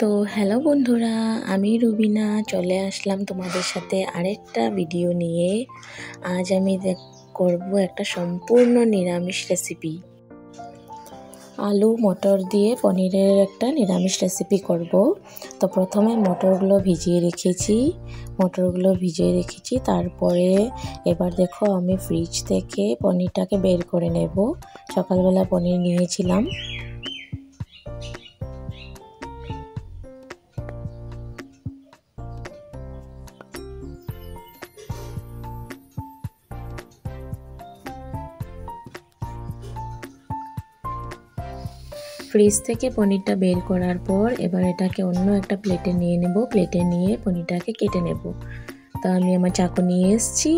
তো হ্যালো বন্ধুরা, আমি রুবিনা চলে আসলাম তোমাদের সাথে আরেকটা ভিডিও নিয়ে। আজ আমি করব একটা সম্পূর্ণ নিরামিষ রেসিপি। আলু মটর দিয়ে পনিরের একটা নিরামিষ রেসিপি করব। তো প্রথমে মটরগুলো ভিজিয়ে রেখেছি। তারপরে এবার দেখো আমি ফ্রিজ থেকে পনিরটাকে বের করে নেব। সকালবেলা পনির নিয়েছিলাম। ফ্রিজ থেকে পনিরটা বের করার পর এবার এটাকে অন্য একটা প্লেটে নিয়ে নেব। প্লেটে নিয়ে পনিরটাকে কেটে নেব। তো আমি আমার চাকু নিয়ে এসেছি,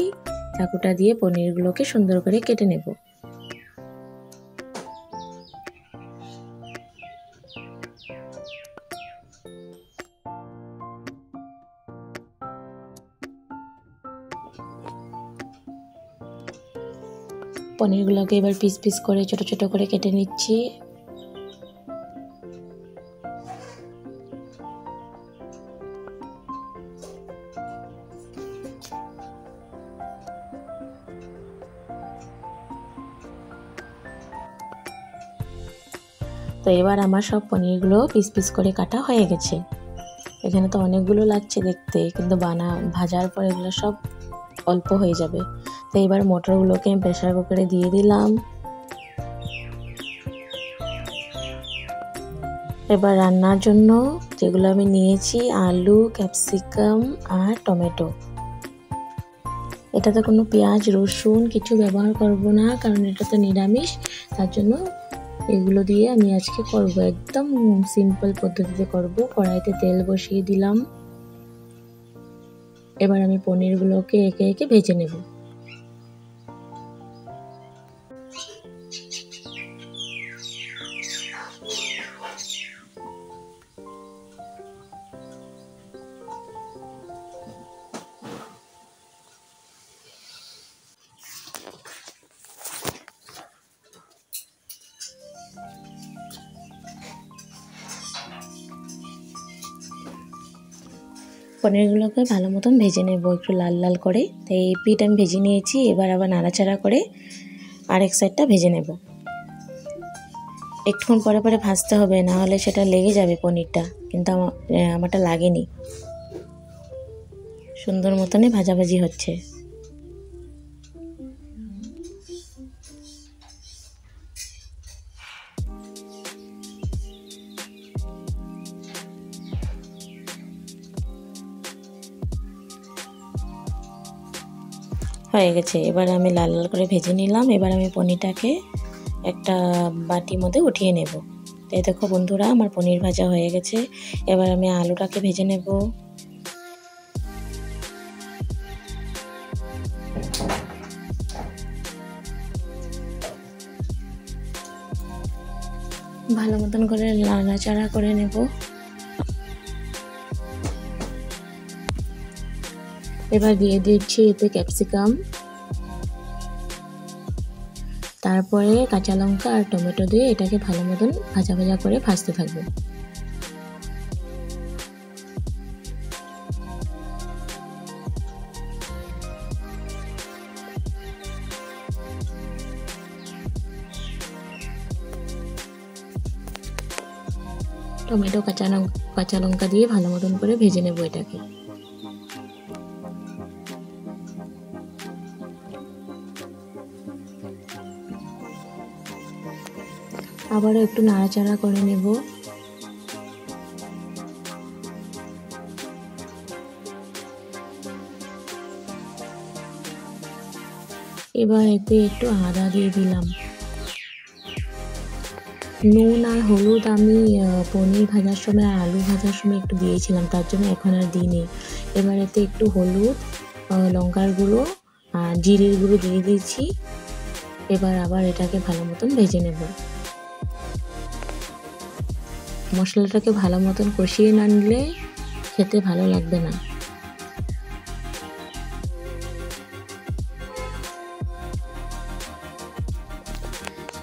চাকুটা দিয়ে পনিরগুলোকে সুন্দর করে কেটে নেব। পনিরগুলোকে এবার পিস পিস করে ছোট ছোট করে কেটে নিচ্ছি। তো এবার আমার সব পনিরগুলো পিস পিস করে কাটা হয়ে গেছে। এখানে তো অনেকগুলো লাগছে দেখতে, কিন্তু ভাজার পর এগুলো সব অল্প হয়ে যাবে। তো এবার মটরগুলোকে আমি প্রেসার কুকারে দিয়ে দিলাম। এবার রান্নার জন্য যেগুলো আমি নিয়েছি আলু, ক্যাপসিকাম আর টমেটো। এটাতে কোনো পেঁয়াজ রসুন কিছু ব্যবহার করব না, কারণ এটা তো নিরামিষ। তার জন্য এগুলো দিয়ে আমি আজকে করব, একদম সিম্পল পদ্ধতিতে করব। কড়াইতে তেল বসিয়ে দিলাম। এবার আমি পনিরগুলোকে একে একে ভেজে নেব। পনিরগুলোকে ভালো মতন ভেজে নেব, একটু লাল লাল করে। তো এই পিঠ আমি ভেজে নিয়েছি। এবার আবার নাড়াচাড়া করে আরেক সাইডটা ভেজে নেব। একটুক্ষণ পরে পরে ভাজতে হবে, না হলে সেটা লেগে যাবে পনিরটা। কিন্তু আমারটা লাগেনি, সুন্দর মতনই ভাজাভাজি হচ্ছে। হয়ে গেছে। এবার আমি লাল লাল করে ভেজে নিলাম। এবার আমি পনিরটাকে একটা বাটির মধ্যে উঠিয়ে নেব। এই দেখো বন্ধুরা, আমার পনির ভাজা হয়ে গেছে। এবার আমি আলুটাকে ভেজে নেব। ভালো মতন করে নাড়াচাড়া করে নেব। এবার দিয়ে দিচ্ছি এতে ক্যাপসিকাম, তারপরে কাঁচা লঙ্কা আর টমেটো দিয়ে এটাকে ভালো মতন ভাজা ভাজা করে ভাজতে থাকবো। টমেটো কাঁচা লঙ্কা দিয়ে ভালো মতন করে ভেজে নেব এটাকে। আবারও একটু নাড়াচাড়া করে নেব। এবার এতে একটু আদা দিয়ে দিলাম। নুন আর হলুদ আমি পনির ভাজার সময় আর আলু ভাজার সময় একটু দিয়েছিলাম, তার জন্য এখন আর দিইনি। এবার এতে একটু হলুদ, লঙ্কার গুঁড়ো আর জিরের গুঁড়ো দিয়ে দিয়েছি। এবার আবার এটাকে ভালো মতন ভেজে নেব। মশলাটাকে ভালো মতন কষিয়ে না নিলে খেতে ভালো লাগবে না।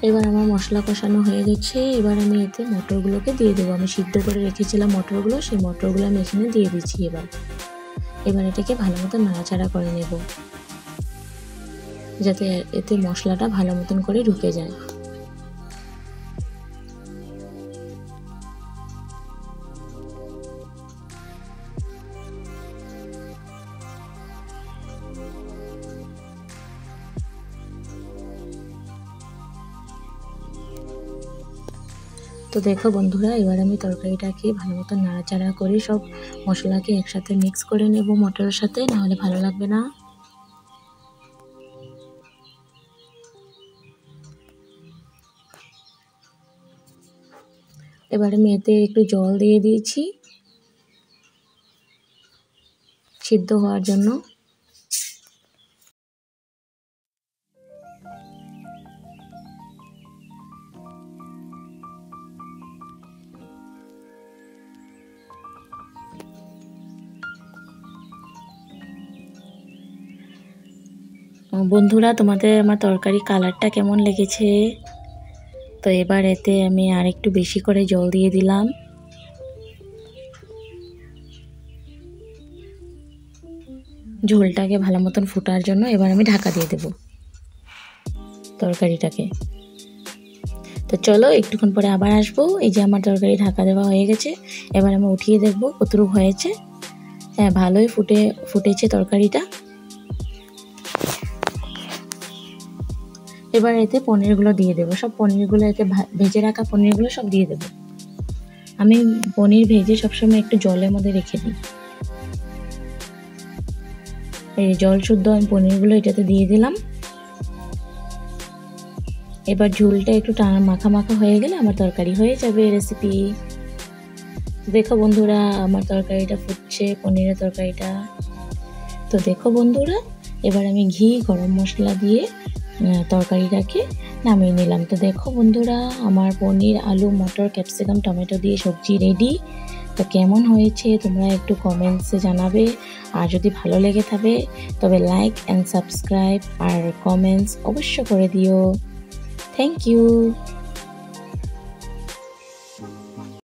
এবার আমার মশলা কষানো হয়ে গেছে। এবার আমি এতে মটরগুলোকে দিয়ে দেবো। আমি সিদ্ধ করে রেখেছিলাম মটরগুলো, সেই মটরগুলো আমি এখানে দিয়ে দিচ্ছি। এবার এটাকে ভালো মতো নাড়াচাড়া করে নেব, যাতে এতে মশলাটা ভালো মতন করে ঢুকে যায়। তো দেখো বন্ধুরা, এবার আমি তরকারিটাকে ভালো মতো নাড়াচাড়া করে সব মশলাকে একসাথে মিক্স করে নেব মটরের সাথে, নাহলে ভালো লাগবে না। এবার আমি এতে একটু জল দিয়ে দিয়েছি সিদ্ধ হওয়ার জন্য। বন্ধুরা, তোমাদের আমার তরকারি কালারটা কেমন লেগেছে? তো এবার এতে আমি আরেকটু বেশি করে জল দিয়ে দিলাম। ঝোলটাকে ভালো মতন ফোটার জন্য এবার আমি ঢাকা দিয়ে দেব তরকারিটাকে। তো চলো একটুক্ষণ পরে আবার আসবো। এই যে আমার তরকারি ঢাকা দেওয়া হয়ে গেছে। এবার আমি উঠিয়ে দেখবো কতটুকু হয়েছে। হ্যাঁ, ভালোই ফুটেছে তরকারিটা। এবার এতে পনিরগুলো দিয়ে দেবো, সব পনিরগুলো এতে ভেজে রাখা পনিরগুলো সব দিয়ে দেবো। আমি পনির ভেজে সবসময় একটু জলের মধ্যে রেখে দিই। এই জল শুদ্ধ আমি পনিরগুলো এটাতে দিয়ে দিলাম। এবার ঝোলটা একটু টানা মাখা মাখা হয়ে গেলে আমার তরকারি হয়ে যাবে রেসিপি। দেখো বন্ধুরা, আমার তরকারিটা ফুটছে, পনিরের তরকারিটা। তো দেখো বন্ধুরা, এবার আমি ঘি গরম মশলা দিয়ে তরকারিটাকে নামিয়ে নিলাম। তো দেখো বন্ধুরা, আমার পনির আলু মটর ক্যাপসিকাম টমেটো দিয়ে সবজি রেডি। তো কেমন হয়েছে তোমরা একটু কমেন্টসে জানাবে। আর যদি ভালো লেগে থাকে তবে লাইক অ্যান্ড সাবস্ক্রাইব আর কমেন্টস অবশ্য করে দিও। Thank you.